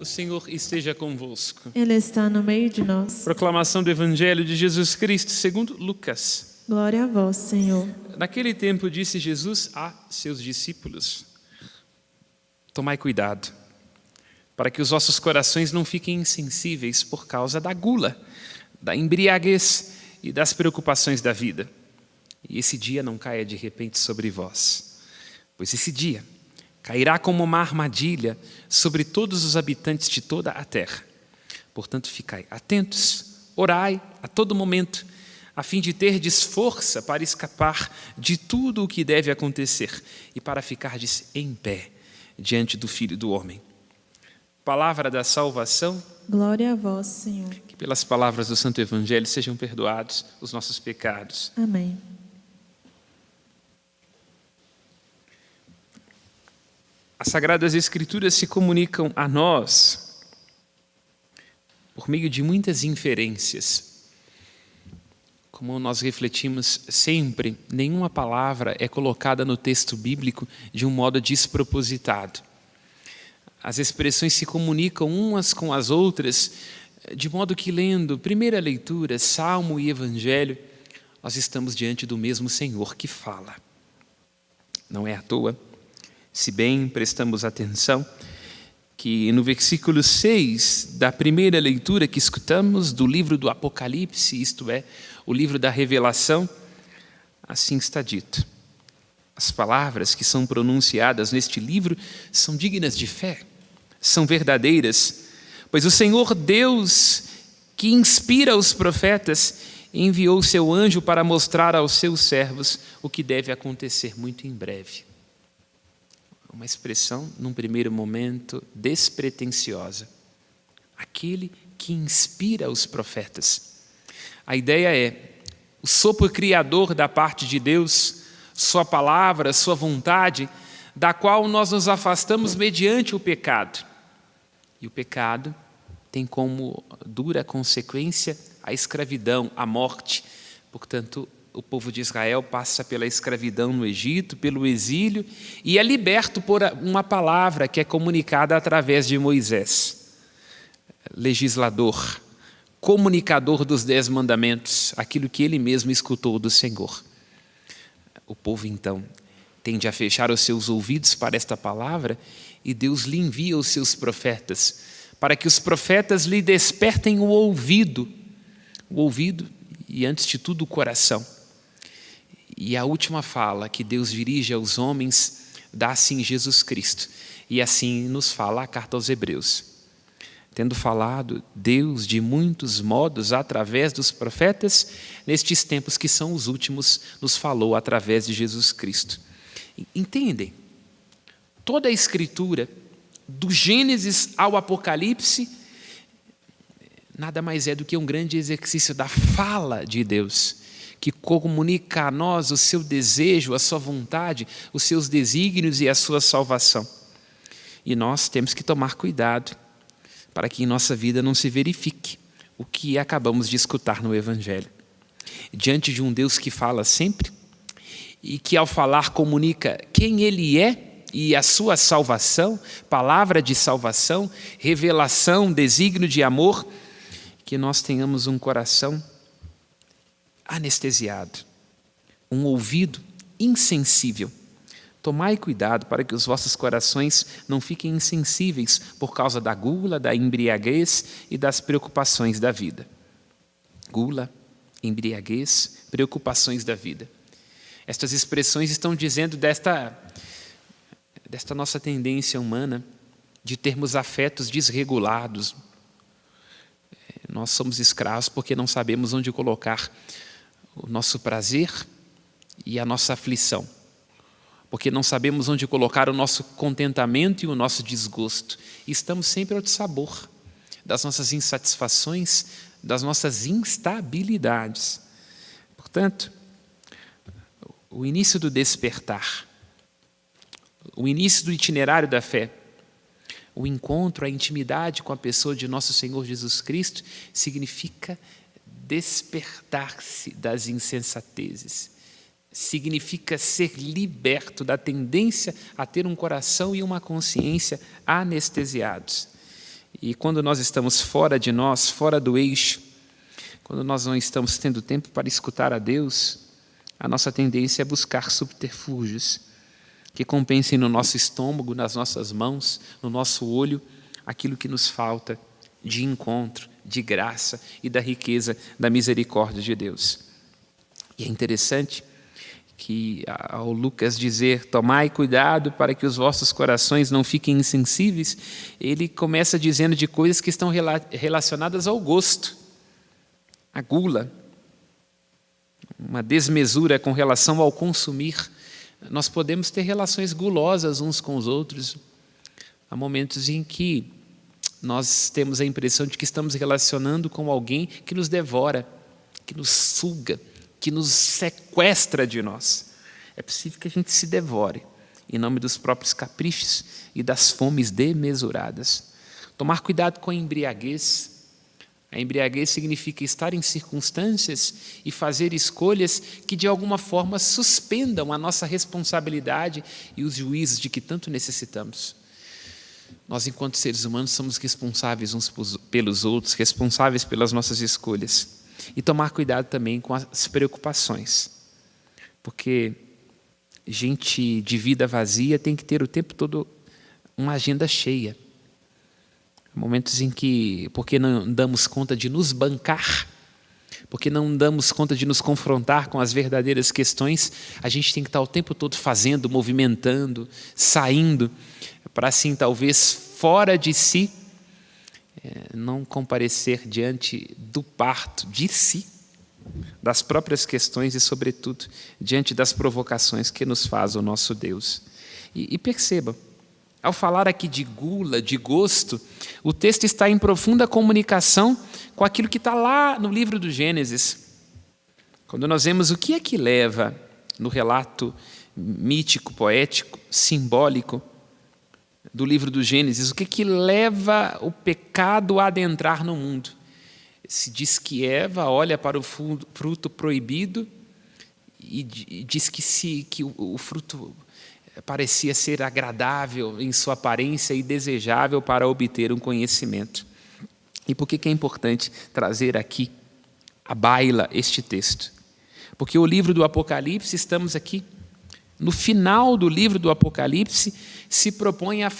O Senhor esteja convosco. Ele está no meio de nós. Proclamação do Evangelho de Jesus Cristo segundo Lucas. Glória a vós, Senhor. Naquele tempo disse Jesus a seus discípulos: tomai cuidado, para que os vossos corações não fiquem insensíveis por causa da gula, da embriaguez e das preocupações da vida. E esse dia não caia de repente sobre vós, pois esse dia cairá como uma armadilha sobre todos os habitantes de toda a terra. Portanto, ficai atentos, orai a todo momento, a fim de terdes força para escapar de tudo o que deve acontecer e para ficardes em pé diante do Filho do Homem. Palavra da salvação. Glória a vós, Senhor. Que pelas palavras do Santo Evangelho sejam perdoados os nossos pecados. Amém. As Sagradas Escrituras se comunicam a nós por meio de muitas inferências. Como nós refletimos sempre, nenhuma palavra é colocada no texto bíblico de um modo despropositado. As expressões se comunicam umas com as outras, de modo que, lendo primeira leitura, Salmo e Evangelho, nós estamos diante do mesmo Senhor que fala. Não é à toa, se bem prestamos atenção, que no versículo 6 da primeira leitura que escutamos do livro do Apocalipse, isto é, o livro da Revelação, assim está dito: as palavras que são pronunciadas neste livro são dignas de fé, são verdadeiras, pois o Senhor Deus, que inspira os profetas, enviou seu anjo para mostrar aos seus servos o que deve acontecer muito em breve. Uma expressão, num primeiro momento, despretensiosa. Aquele que inspira os profetas. A ideia é o sopro criador da parte de Deus, sua palavra, sua vontade, da qual nós nos afastamos mediante o pecado. E o pecado tem como dura consequência a escravidão, a morte. Portanto, o povo de Israel passa pela escravidão no Egito, pelo exílio, e é liberto por uma palavra que é comunicada através de Moisés. Legislador, comunicador dos 10 mandamentos, aquilo que ele mesmo escutou do Senhor. O povo, então, tende a fechar os seus ouvidos para esta palavra e Deus lhe envia os seus profetas, para que os profetas lhe despertem o ouvido e, antes de tudo, o coração. E a última fala que Deus dirige aos homens dá-se em Jesus Cristo. E assim nos fala a carta aos Hebreus. Tendo falado Deus de muitos modos através dos profetas, nestes tempos que são os últimos, nos falou através de Jesus Cristo. Entendem? Toda a Escritura, do Gênesis ao Apocalipse, nada mais é do que um grande exercício da fala de Deus, que comunica a nós o seu desejo, a sua vontade, os seus desígnios e a sua salvação. E nós temos que tomar cuidado para que em nossa vida não se verifique o que acabamos de escutar no Evangelho. Diante de um Deus que fala sempre e que ao falar comunica quem Ele é e a sua salvação, palavra de salvação, revelação, desígnio de amor, que nós tenhamos um coração anestesiado, um ouvido insensível. Tomai cuidado para que os vossos corações não fiquem insensíveis por causa da gula, da embriaguez e das preocupações da vida. Gula, embriaguez, preocupações da vida. Estas expressões estão dizendo desta nossa tendência humana de termos afetos desregulados. Nós somos escravos porque não sabemos onde colocar o nosso prazer e a nossa aflição, porque não sabemos onde colocar o nosso contentamento e o nosso desgosto. E estamos sempre ao dissabor das nossas insatisfações, das nossas instabilidades. Portanto, o início do despertar, o início do itinerário da fé, o encontro, a intimidade com a pessoa de nosso Senhor Jesus Cristo, significa despertar-se das insensatezes. Significa ser liberto da tendência a ter um coração e uma consciência anestesiados. E quando nós estamos fora de nós, fora do eixo, quando nós não estamos tendo tempo para escutar a Deus, a nossa tendência é buscar subterfúgios que compensem no nosso estômago, nas nossas mãos, no nosso olho, aquilo que nos falta de encontro, de graça e da riqueza da misericórdia de Deus. E é interessante que ao Lucas dizer, tomai cuidado para que os vossos corações não fiquem insensíveis, ele começa dizendo de coisas que estão relacionadas ao gosto, à gula, uma desmesura com relação ao consumir. Nós podemos ter relações gulosas uns com os outros. Há momentos em que nós temos a impressão de que estamos relacionando com alguém que nos devora, que nos suga, que nos sequestra de nós. É possível que a gente se devore em nome dos próprios caprichos e das fomes desmesuradas. Tomar cuidado com a embriaguez. A embriaguez significa estar em circunstâncias e fazer escolhas que de alguma forma suspendam a nossa responsabilidade e os juízos de que tanto necessitamos. Nós, enquanto seres humanos, somos responsáveis uns pelos outros, responsáveis pelas nossas escolhas. E tomar cuidado também com as preocupações, porque gente de vida vazia tem que ter o tempo todo uma agenda cheia. Momentos em que, porque não damos conta de nos bancar, porque não damos conta de nos confrontar com as verdadeiras questões, a gente tem que estar o tempo todo fazendo, movimentando, saindo, para assim, talvez, fora de si, não comparecer diante do parto de si, das próprias questões e, sobretudo, diante das provocações que nos faz o nosso Deus. E perceba, ao falar aqui de gula, de gosto, o texto está em profunda comunicação com aquilo que está lá no livro do Gênesis. Quando nós vemos o que é que leva no relato mítico, poético, simbólico do livro do Gênesis, o que é que leva o pecado a adentrar no mundo? Se diz que Eva olha para o fruto proibido e diz que o fruto parecia ser agradável em sua aparência e desejável para obter um conhecimento. E por que é importante trazer aqui à baila este texto? Porque o livro do Apocalipse, estamos aqui, no final do livro do Apocalipse, se propõe a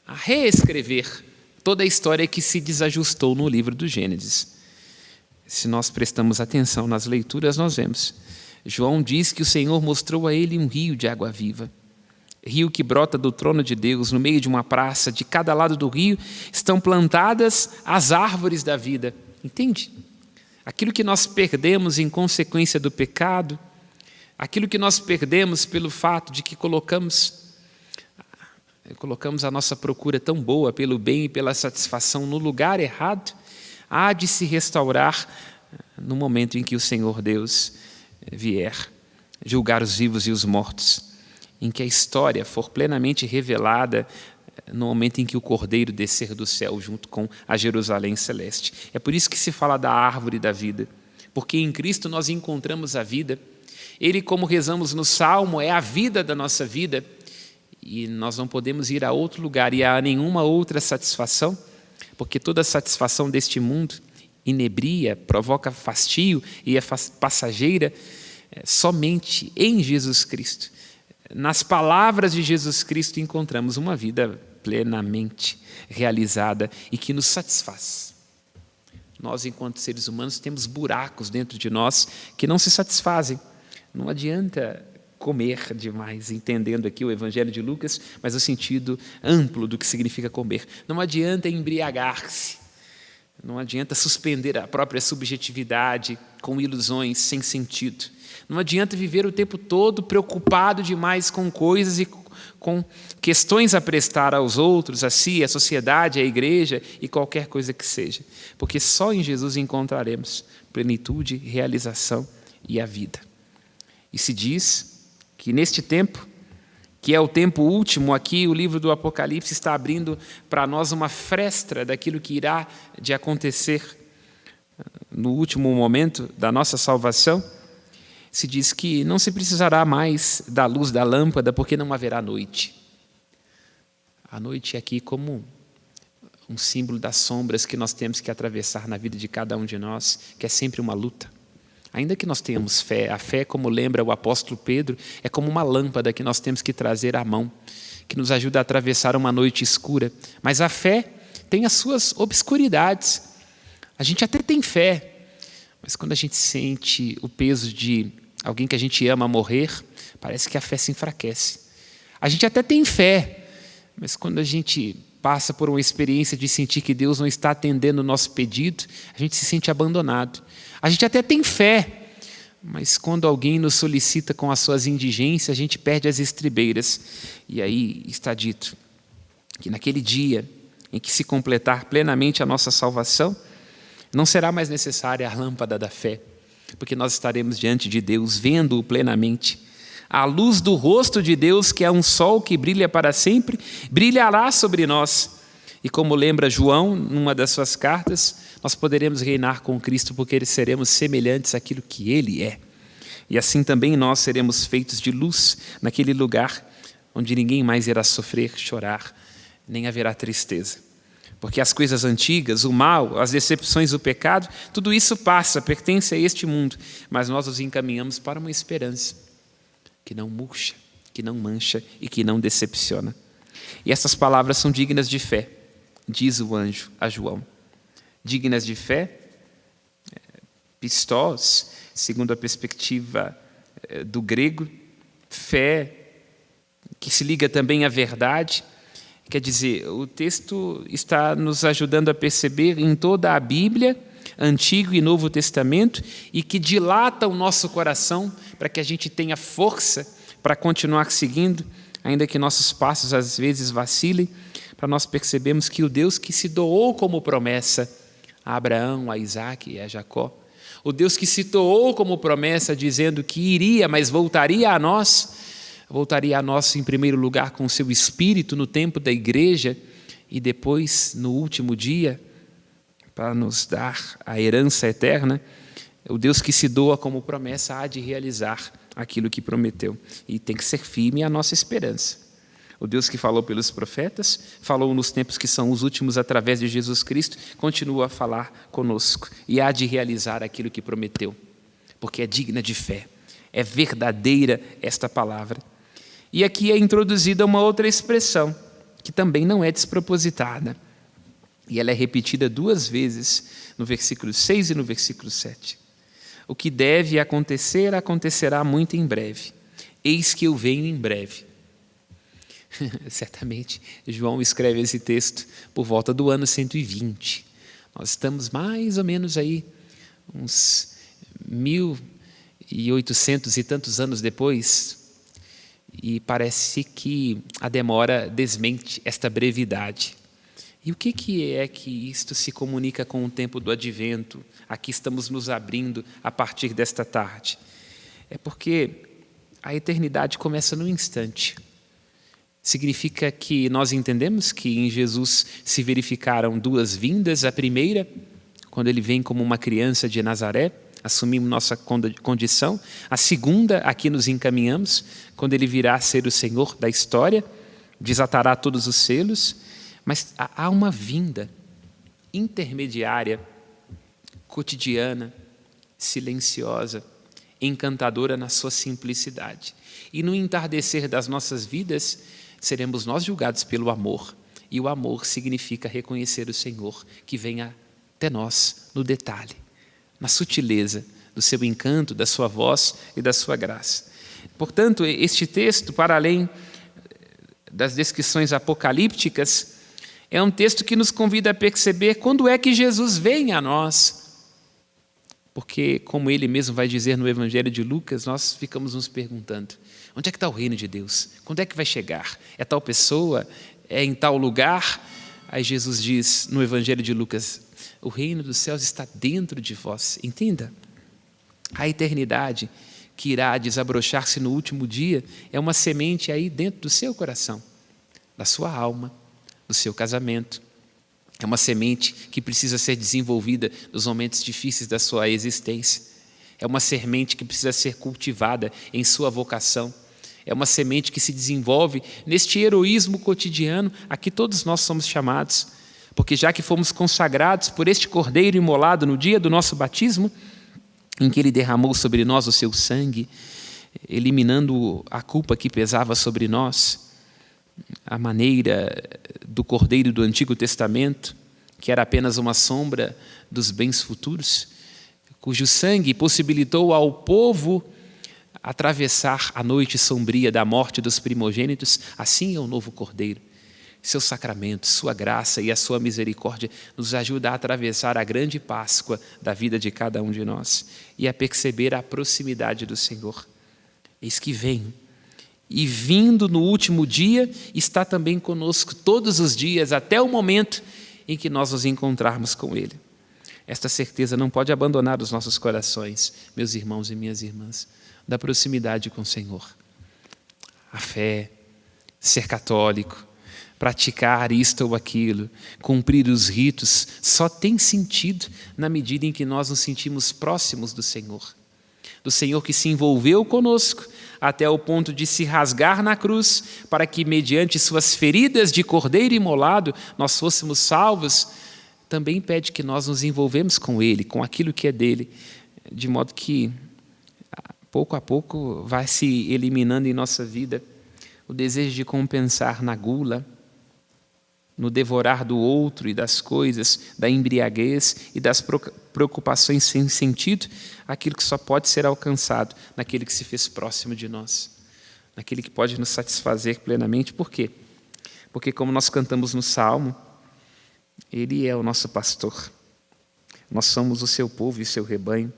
reescrever toda a história que se desajustou no livro do Gênesis. Se nós prestamos atenção nas leituras, nós vemos. João diz que o Senhor mostrou a ele um rio de água viva. Rio que brota do trono de Deus, no meio de uma praça. De cada lado do rio estão plantadas as árvores da vida. Entende? Aquilo que nós perdemos em consequência do pecado, aquilo que nós perdemos pelo fato de que colocamos a nossa procura tão boa pelo bem e pela satisfação no lugar errado, há de se restaurar no momento em que o Senhor Deus vier julgar os vivos e os mortos, em que a história for plenamente revelada no momento em que o Cordeiro descer do céu junto com a Jerusalém celeste. É por isso que se fala da árvore da vida, porque em Cristo nós encontramos a vida. Ele, como rezamos no Salmo, é a vida da nossa vida, e nós não podemos ir a outro lugar e a nenhuma outra satisfação, porque toda satisfação deste mundo inebria, provoca fastio e é passageira somente em Jesus Cristo. Nas palavras de Jesus Cristo encontramos uma vida plenamente realizada e que nos satisfaz. Nós, enquanto seres humanos, temos buracos dentro de nós que não se satisfazem. Não adianta comer demais, entendendo aqui o Evangelho de Lucas, mas o sentido amplo do que significa comer. Não adianta embriagar-se. Não adianta suspender a própria subjetividade com ilusões sem sentido. Não adianta viver o tempo todo preocupado demais com coisas e com questões a prestar aos outros, a si, à sociedade, à igreja e qualquer coisa que seja. Porque só em Jesus encontraremos plenitude, realização e a vida. E se diz que neste tempo, que é o tempo último, aqui o livro do Apocalipse está abrindo para nós uma fresta daquilo que irá de acontecer no último momento da nossa salvação. Se diz que não se precisará mais da luz da lâmpada, porque não haverá noite. A noite é aqui como um símbolo das sombras que nós temos que atravessar na vida de cada um de nós, que é sempre uma luta. Ainda que nós tenhamos fé, a fé, como lembra o apóstolo Pedro, é como uma lâmpada que nós temos que trazer à mão, que nos ajuda a atravessar uma noite escura. Mas a fé tem as suas obscuridades. A gente até tem fé, mas quando a gente sente o peso de alguém que a gente ama morrer, parece que a fé se enfraquece. A gente até tem fé, mas quando a gente passa por uma experiência de sentir que Deus não está atendendo o nosso pedido, a gente se sente abandonado. A gente até tem fé, mas quando alguém nos solicita com as suas indigências, a gente perde as estribeiras. E aí está dito que naquele dia em que se completar plenamente a nossa salvação, não será mais necessária a lâmpada da fé, porque nós estaremos diante de Deus, vendo-o plenamente. A luz do rosto de Deus, que é um sol que brilha para sempre, brilhará sobre nós. E como lembra João, numa das suas cartas, nós poderemos reinar com Cristo, porque seremos semelhantes àquilo que Ele é. E assim também nós seremos feitos de luz naquele lugar onde ninguém mais irá sofrer, chorar, nem haverá tristeza. Porque as coisas antigas, o mal, as decepções, o pecado, tudo isso passa, pertence a este mundo, mas nós os encaminhamos para uma esperança que não murcha, que não mancha e que não decepciona. E essas palavras são dignas de fé, diz o anjo a João. Dignas de fé, pistós, segundo a perspectiva do grego, fé que se liga também à verdade. Quer dizer, o texto está nos ajudando a perceber em toda a Bíblia, Antigo e Novo Testamento, e que dilata o nosso coração para que a gente tenha força para continuar seguindo, ainda que nossos passos às vezes vacilem, para nós percebermos que o Deus que se doou como promessa a Abraão, a Isaac e a Jacó, o Deus que se doou como promessa dizendo que iria, mas voltaria a nós em primeiro lugar com o seu Espírito no tempo da igreja e depois no último dia para nos dar a herança eterna, o Deus que se doa como promessa há de realizar aquilo que prometeu. E tem que ser firme a nossa esperança. O Deus que falou pelos profetas, falou nos tempos que são os últimos através de Jesus Cristo, continua a falar conosco e há de realizar aquilo que prometeu, porque é digna de fé, é verdadeira esta palavra. E aqui é introduzida uma outra expressão, que também não é despropositada, e ela é repetida 2 vezes, no versículo 6 e no versículo 7. O que deve acontecer, acontecerá muito em breve. Eis que eu venho em breve. Certamente, João escreve esse texto por volta do ano 120. Nós estamos mais ou menos aí, uns 1.800 e tantos anos depois, e parece que a demora desmente esta brevidade. E o que é que isto se comunica com o tempo do advento? Aqui estamos nos abrindo a partir desta tarde. É porque a eternidade começa no instante. Significa que nós entendemos que em Jesus se verificaram 2 vindas. A primeira, quando ele vem como uma criança de Nazaré, assumimos nossa condição. A segunda, aqui nos encaminhamos, quando ele virá a ser o Senhor da história, desatará todos os selos. Mas há uma vinda intermediária, cotidiana, silenciosa, encantadora na sua simplicidade. E no entardecer das nossas vidas, seremos nós julgados pelo amor. E o amor significa reconhecer o Senhor, que vem até nós no detalhe, na sutileza do seu encanto, da sua voz e da sua graça. Portanto, este texto, para além das descrições apocalípticas, é um texto que nos convida a perceber quando é que Jesus vem a nós. Porque, como ele mesmo vai dizer no Evangelho de Lucas, nós ficamos nos perguntando, onde é que está o reino de Deus? Quando é que vai chegar? É tal pessoa? É em tal lugar? Aí Jesus diz no Evangelho de Lucas, o reino dos céus está dentro de vós. Entenda, a eternidade que irá desabrochar-se no último dia é uma semente aí dentro do seu coração, da sua alma, do seu casamento. É uma semente que precisa ser desenvolvida nos momentos difíceis da sua existência. É uma semente que precisa ser cultivada em sua vocação. É uma semente que se desenvolve neste heroísmo cotidiano a que todos nós somos chamados. porque já que fomos consagrados por este Cordeiro imolado no dia do nosso batismo, em que Ele derramou sobre nós o seu sangue, eliminando a culpa que pesava sobre nós, a maneira do Cordeiro do Antigo Testamento, que era apenas uma sombra dos bens futuros, cujo sangue possibilitou ao povo atravessar a noite sombria da morte dos primogênitos, assim é o novo Cordeiro. Seu sacramento, sua graça e a sua misericórdia nos ajuda a atravessar a grande Páscoa da vida de cada um de nós e a perceber a proximidade do Senhor. Eis que vem, e vindo no último dia, está também conosco todos os dias, até o momento em que nós nos encontrarmos com Ele. Esta certeza não pode abandonar os nossos corações, meus irmãos e minhas irmãs, da proximidade com o Senhor. A fé, ser católico, praticar isto ou aquilo, cumprir os ritos, só tem sentido na medida em que nós nos sentimos próximos do Senhor que se envolveu conosco até o ponto de se rasgar na cruz, para que, mediante suas feridas de cordeiro imolado, nós fôssemos salvos. Também pede que nós nos envolvemos com Ele, com aquilo que é dele, de modo que, pouco a pouco, vai se eliminando em nossa vida o desejo de compensar na gula, no devorar do outro e das coisas, da embriaguez e das preocupações sem sentido, aquilo que só pode ser alcançado naquele que se fez próximo de nós, naquele que pode nos satisfazer plenamente. Por quê? Porque, como nós cantamos no Salmo, Ele é o nosso pastor. Nós somos o seu povo e o seu rebanho,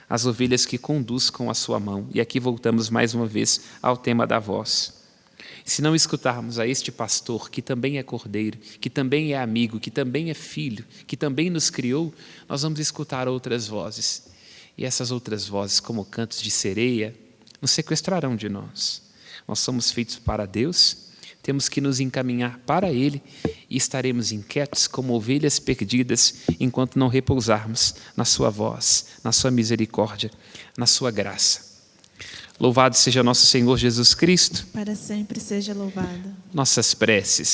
as ovelhas que conduz com a sua mão. E aqui voltamos mais uma vez ao tema da voz. Se não escutarmos a este pastor, que também é cordeiro, que também é amigo, que também é filho, que também nos criou, nós vamos escutar outras vozes. E essas outras vozes, como cantos de sereia, nos sequestrarão de nós. Nós somos feitos para Deus, temos que nos encaminhar para Ele e estaremos inquietos como ovelhas perdidas enquanto não repousarmos na sua voz, na sua misericórdia, na sua graça. Louvado seja nosso Senhor Jesus Cristo. Para sempre seja louvado. Nossas preces.